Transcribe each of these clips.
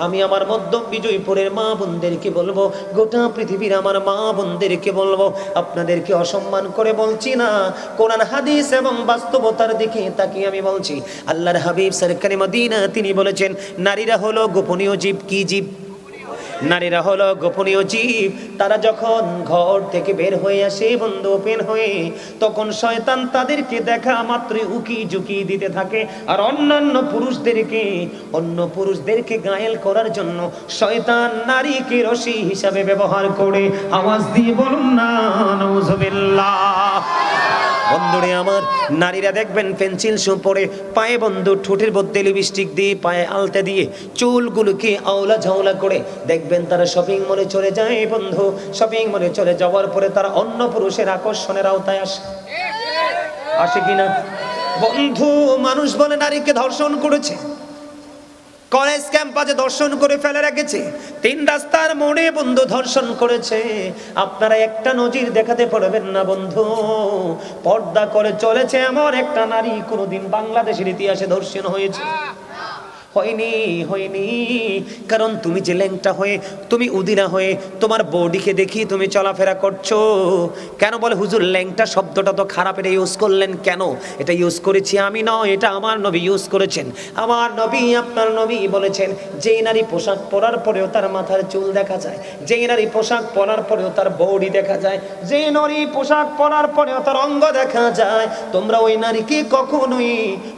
আমি আমার মধ্যম বিজয়পুরের মা বোনদেরকে বলবো, গোটা পৃথিবীর আমার মা বোনদেরকে বলবো, আপনাদেরকে অসম্মান করে বলছি না, কোরআন হাদিস এবং বাস্তবতার দিকে তাকিয়ে আমি বলছি। আল্লাহর হাবিব সরকারে মদিনা তিনি বলেছেন, নারীরা হলো গোপনীয় জীব। কি জীব? নারীরা হলো গোপনীয় জীব। তারা যখন ঘর থেকে বের হয়ে আসে বন্ধু, ওপেন হয়ে, তখন শয়তান তাদেরকে দেখা মাত্রই উকি ঝুঁকি দিতে থাকে। আর অন্য পুরুষদেরকে গায়েল করার জন্য শয়তান নারীকে রশি হিসাবে ব্যবহার করে। আওয়াজ দিয়ে বলুন না নাউজুবিল্লাহ। বন্ধুরে আমার, নারীরা দেখবেন পেন্সিল শু পরে, পায়ে বন্ধু ঠোঁটের মধ্যে লিপস্টিক দিয়ে, পায়ে আলতা দিয়ে, চুলগুলোকে আওলা ঝাওলা করে দেখবেন তারা শপিং মলে চলে যায় বন্ধু। শপিং মলে চলে যাওয়ার পরে তারা অন্য পুরুষের আকর্ষণের আওতায় আসে কিনা বন্ধু? মানুষ বলে নারীকে ধর্ষণ করেছে, কলেজ ক্যাম্পাসে ধর্ষণ করে ফেলে রেখেছে, 3 রাস্তার মোড়ে বন্ধু ধর্ষণ করেছে। আপনারা একটা নজির দেখাতে পারবেন না বন্ধু, পর্দা করে চলেছে এমন একটা নারী কোনোদিন বাংলাদেশের ইতিহাসে ধর্ষণ হয়েছে? হয়নি। কারণ তুমি যে ল্যাংটা হয়ে, তুমি উদিনা হয়ে, তোমার বডিকে দেখি তুমি চলাফেরা করছো। কেন বলে হুজুর ল্যাংটা শব্দটা তো খারাপ, এটা ইউজ করলেন কেন? এটা ইউজ করেছি আমি নয়, এটা আমার নবী ইউজ করেছেন। আমার নবী, আপনার নবী বলেছেন, যেই নারী পোশাক পরার পরেও তার মাথার চুল দেখা যায়, যেই নারী পোশাক পরার পরেও তার বডি দেখা যায়, যেই নারী পোশাক পরার পরেও তার অঙ্গ দেখা যায়, তোমরা ওই নারীকে কখনোই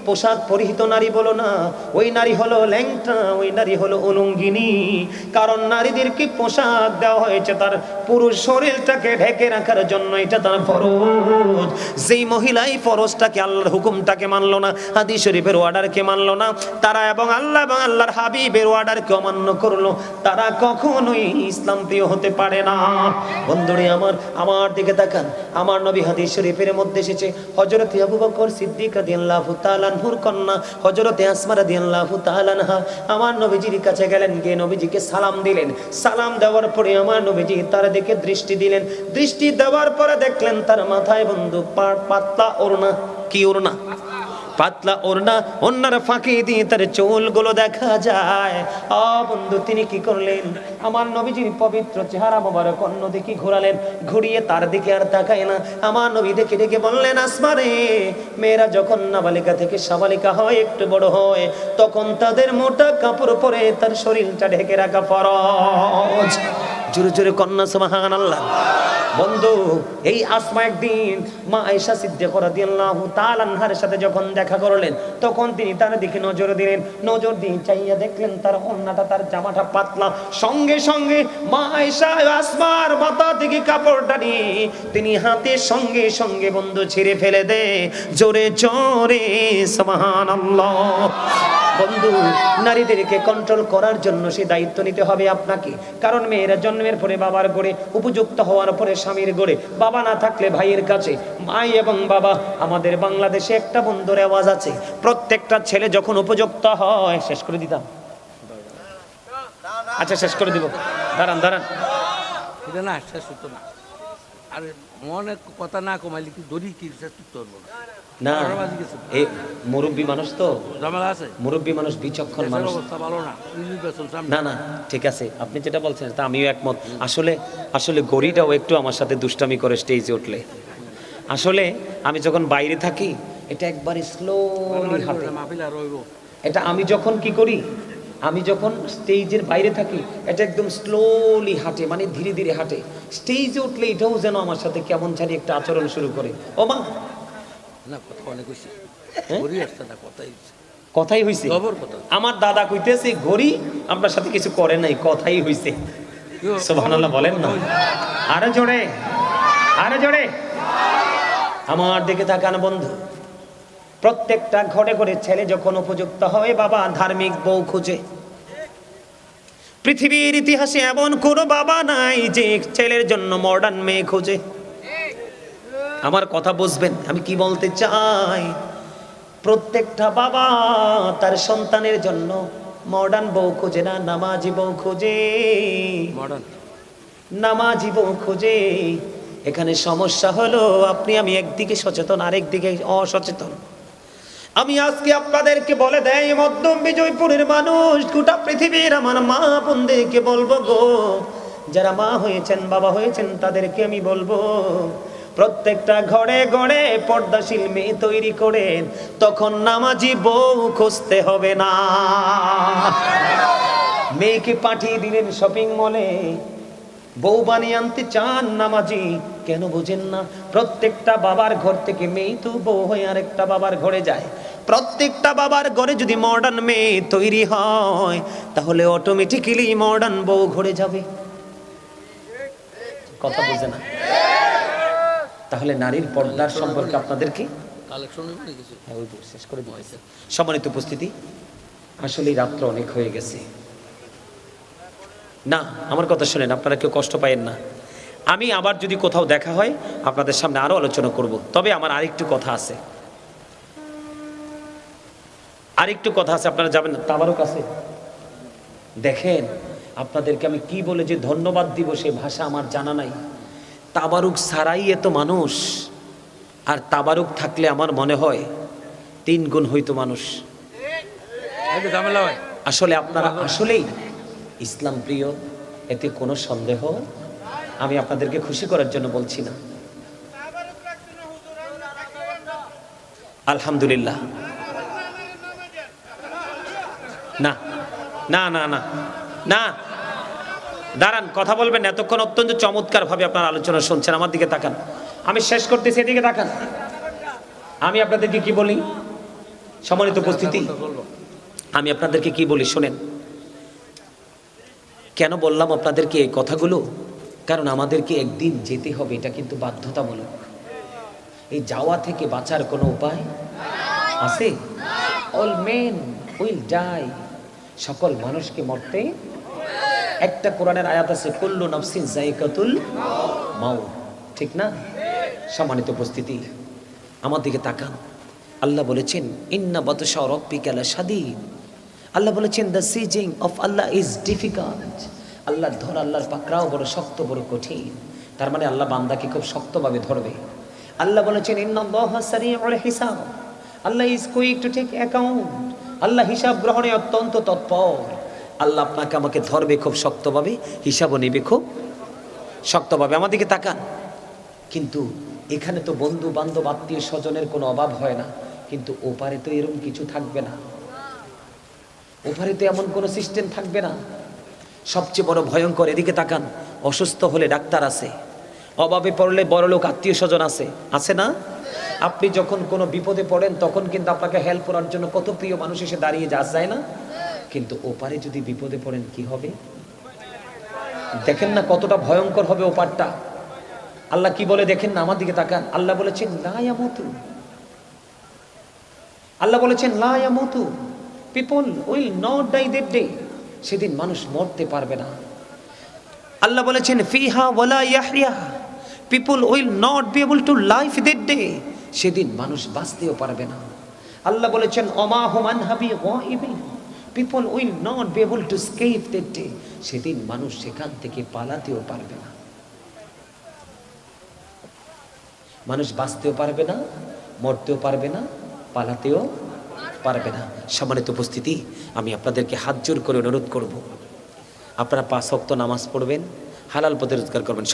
পোশাক পরিহিত নারী বলো না। ওই নারী হলো ল্যাংটা, ওই নারী হলো উলঙ্গিনী। কারণ নারীদেরকে পোশাক দেওয়া হয়েছে তার পুরুষ শরীরটাকে ঢেকে রাখার জন্য, এটা তার ফরজ। যেই মহিলাই ফরজটাকে, আল্লাহর হুকুমটাকে মানলো না, হাদিস শরীফের অর্ডারকে মানলো না, তারা এবং আল্লাহর হাবিবের অর্ডারকে অমান্য করলো, তারা কখনোই ইসলাম প্রিয় হতে পারে না। বন্ধুরে আমার দিকে তাকান। আমার নবী হাদিস শরীফের মধ্যে এসেছে, হযরত আবু বকর সিদ্দিক রাদিয়াল্লাহু তাআলা আনহুর কন্যা হযরত আসমা রাদিয়াল্লাহু তাআলা আনহা আমার নবীজির কাছে গেলেন, গিয়ে নবীজিকে সালাম দিলেন। সালাম দেওয়ার পরে আমার নবীজি তার দিকে দৃষ্টি দিলেন। দৃষ্টি দেওয়ার পরে দেখলেন তার মাথায় বন্ধু পাতলা ওড়না। কি ওড়না? পাতলা ওড়না, ওড়নার ফাঁকি দিয়ে তার চুলগুলো দেখা যায়। বন্ধু তিনি কি করলেন? আমার নবীজির পবিত্র চেহারা মোবারক অন্যদিকে ঘোরালেন, ঘুরিয়ে তার দিকে আর তাকায় না। আমার নবী দেখে ডেকে বললেন, আসমা রে, মেয়েরা যখন নাবালিকা থেকে সাবালিকা হয়, একটু বড় হয়, তখন তাদের মোটা কাপড় পরে তার শরীরটা ঢেকে রাখা ফরজ। জোরে জোরে কন্যা সুবহানাল্লাহ। বন্ধু, এই আসমা একদিন মা আয়েশা সিদ্দিকা রাদিয়াল্লাহু তাআলা আনহার সাথে যখন দেখা করলেন, তখন তিনি তার দিকে নজর দিলেন। নজর দিয়ে চাইয়া দেখলেন তার ওড়নাটা, তার জামাটা পাতলা। সঙ্গে সঙ্গে মা আয়েশা আসমার মাথা থেকে কাপড়টা নিয়ে তিনি হাতের সঙ্গে সঙ্গে বন্ধু ছিঁড়ে ফেলে দে। জোরে জোরে সুবহানাল্লাহ। বন্ধু, নারীদেরকে কন্ট্রোল করার জন্য সে দায়িত্ব নিতে হবে আপনাকে। কারণ মেয়েরা জন্মের পরে বাবার ঘরে, উপযুক্ত হওয়ার পরে স্বামীর ঘরে, বাবা না থাকলে ভাইয়ের কাছে। মাই এবং বাবা, আমাদের বাংলাদেশে একটা বন্ধুর আওয়াজ আছে, প্রত্যেকটা ছেলে যখন উপযুক্ত হয়, শেষ করে দিতাম, আচ্ছা শেষ করে দিব, দাঁড়ান এটা না শেষ হতো না। আর মনে কথা না কমাইলে কি দড়ি কি শেষ করবো না। এই মুরব্বী মানুষ তো, ঝামেলা আছে, মুরব্বী মানুষ, বিচক্ষণ মানুষ। অবস্থা ভালো না। না ঠিক আছে, আপনি যেটা বলছেন তা আমিও একমত। আসলে গড়িটাও একটু আমার সাথে দুষ্টামি করে স্টেজে উঠলে। আসলে আমি যখন বাইরে থাকি, এটা একবারে স্লোলি হাঁটে। এটা আমি যখন কি করি, আমি যখন স্টেজের বাইরে থাকি, এটা একদম স্লোলি হাঁটে, মানে ধীরে ধীরে হাঁটে। স্টেজে উঠলে এটাও যেন আমার সাথে কেমন জানি একটা আচরণ শুরু করে। ও মা, না কথা অনেক হয়েছে, কথাই হয়েছে। আমার দাদা কইতেছে ঘড়ি আপনার সাথে কিছু করে নাই, কথাই হয়েছে। সুবহানাল্লাহ বলেন না, আরে জোরে। আমার দিকে তাকান বন্ধু, প্রত্যেকটা ঘরে ঘরে ছেলে যখন উপযুক্ত হয়, বাবা ধার্মিক বউ খুঁজে। পৃথিবীর ইতিহাসে এমন কোন বাবা নাই যে ছেলের জন্য মডার্ন মেয়ে খোঁজে। আমার কথা বুঝবেন আমি কি বলতে চাই। প্রত্যেকটা বাবা তার সন্তানের জন্য মডার্ন বউ খোঁজে না, নামাজি বউ খোঁজে। নামাজি বউ খোঁজে। এখানে সমস্যা হলো আপনি আমি একদিকে সচেতন, আরেকদিকে অসচেতন। আমি আজকে আপনাদেরকে বলে দেই, মধ্যম বিজয়পুরের মানুষ, গোটা পৃথিবীর আমার মা বোনদেরকে বলবো গো, যারা মা হয়েছেন, বাবা হয়েছেন, তাদেরকে আমি বলবো, প্রত্যেকটা ঘরে ঘরে পর্দাশীল মেয়ে তৈরি করেন, তখন নামাজি বউ খুঁজতে হবে না। মেয়েকে পাঠিয়ে দিলেন শপিং মলে, বউ বানিয়ে আনতে চান নামাজি, কেন বোঝেন না? প্রত্যেকটা বাবার ঘর থেকে মেয়ে তো বউ হয়ে আরেকটা বাবার ঘরে যায়। প্রত্যেকটা বাবার ঘরে যদি মডার্ন মেয়ে তৈরি হয়, তাহলে অটোমেটিক্যালি মডার্ন বউ ঘরে যাবে। কথা বোঝে না? তাহলে নারীর পর্দার সম্পর্কে আপনাদেরকে শেষ করে দিয়েছে। সম্মানিত উপস্থিতি, আসলে রাত্র অনেক হয়ে গেছে। না, আমার কথা শুনেন, আপনারা কেউ কষ্ট পায়েন না। আমি আবার যদি কোথাও দেখা হয় আপনাদের সামনে আরো আলোচনা করব। তবে আমার আরেকটু কথা আছে, আপনারা যাবেন না? তাবারুক আছে, দেখেন আপনাদেরকে আমি কি বলে যে ধন্যবাদ দিব সে ভাষা আমার জানা নাই। তাবারুক ছাড়াই এত মানুষ, আর তাবারুক থাকলে আমার মনে হয় 3 গুণ হইতো মানুষ। আসলে আপনারা আসলেই ইসলাম প্রিয়, এতে কোনো সন্দেহ, আমি আপনাদেরকে খুশি করার জন্য বলছি না। আলহামদুলিল্লাহ। না না না না না, দাঁড়ান, কথা বলবেন। এতক্ষণ অত্যন্ত চমৎকার ভাবে আপনার আলোচনা শুনছেন, আমার দিকে তাকান। আমি শেষ করতেছি, এদিকে তাকান। আমি আপনাদেরকে কি বলি, সম্মানিত উপস্থিতি, আমি আপনাদেরকে কি বলি শোনেন। কেন বললাম আপনাদেরকে এই কথাগুলো? কারণ আমাদেরকে একদিন যেতে হবে, এটা কিন্তু বাধ্যতামূলক। এই যাওয়া থেকে বাঁচার কোনো উপায় আছে? অল মেন উইল ডাই, সকল মানুষকে মরতে। একটা কোরআনের আয়াত আছে, কুল্লু নাফসিন যায়কাতুল মাউত, ঠিক না? সম্মানিত উপস্থিতি, আমার দিকে তাকান। আল্লাহ বলেছেন, ইন্না বাতশা রাব্বিকা লাশাদীদ। আল্লাহ বলেছেন, the seizing of Allah is difficult. আল্লাহর ধর, আল্লাহর পাকড়াও বড় শক্ত, বড় কঠিন। তার মানে আল্লাহ বান্দাকে খুব শক্তভাবে ধরবে। আল্লাহ বলেছেন, ইন্নাল্লাহা সারিউল হিসাব। Allah is quick to take account. Allah হিসাব গ্রহণে অত্যন্ত তৎপর। আল্লাহ আপনাকে আমাকে ধরবে খুব শক্তভাবে, হিসাবও নেবে খুব শক্তভাবে। আমার দিকে তাকান। কিন্তু এখানে তো বন্ধু বান্ধব আত্মীয় স্বজনের কোনো অভাব হয় না, কিন্তু ওপারে তো এরকম কিছু থাকবে না। ওপারে তো এমন কোনো সিস্টেম থাকবে না। সবচেয়ে বড় ভয়ঙ্কর, এদিকে তাকান, অসুস্থ হলে ডাক্তার আছে, অভাবে পড়লে বড়লোক আত্মীয় স্বজন আছে, আছে না? আপনি যখন কোনো বিপদে পড়েন তখন কিন্তু আপনাকে হেল্প করার জন্য কত প্রিয় মানুষ এসে দাঁড়িয়ে যায় না? কিন্তু ওপারে যদি বিপদে পড়েন কি হবে দেখেন না, কতটা ভয়ঙ্কর হবে ওপারটা। আল্লাহ কি বলে দেখেন না, আমার দিকে তাকান। আল্লাহ বলেছেন লা ইয়ামুতু, আল্লাহ বলেছেন লা ইয়ামুতু, people will not die that day. সেদিন মানুষ মরতে পারবে না। আল্লাহ বলেছেন ফিহা ওয়ালা ইয়াহইয়া, people will not be able to live that day. সেদিন মানুষ বাঁচতেও পারবে না। আল্লাহ বলেছেন ওমা হুম আনহাবি গায়িবিন, people will not be able to escape that day. সেদিন মানুষ সেখান থেকে পালাতেও পারবে না। মানুষ বাঁচতেও পারবে না, মরতেও পারবে না, পালাতেও পারবে না। সম্মানিত উপস্থিতি, আমি আপনাদেরকে হাত জোর করে অনুরোধ করব, আপনারা 5 ওয়াক্ত নামাজ পড়বেন, হালাল পথে রোজগার করবেন।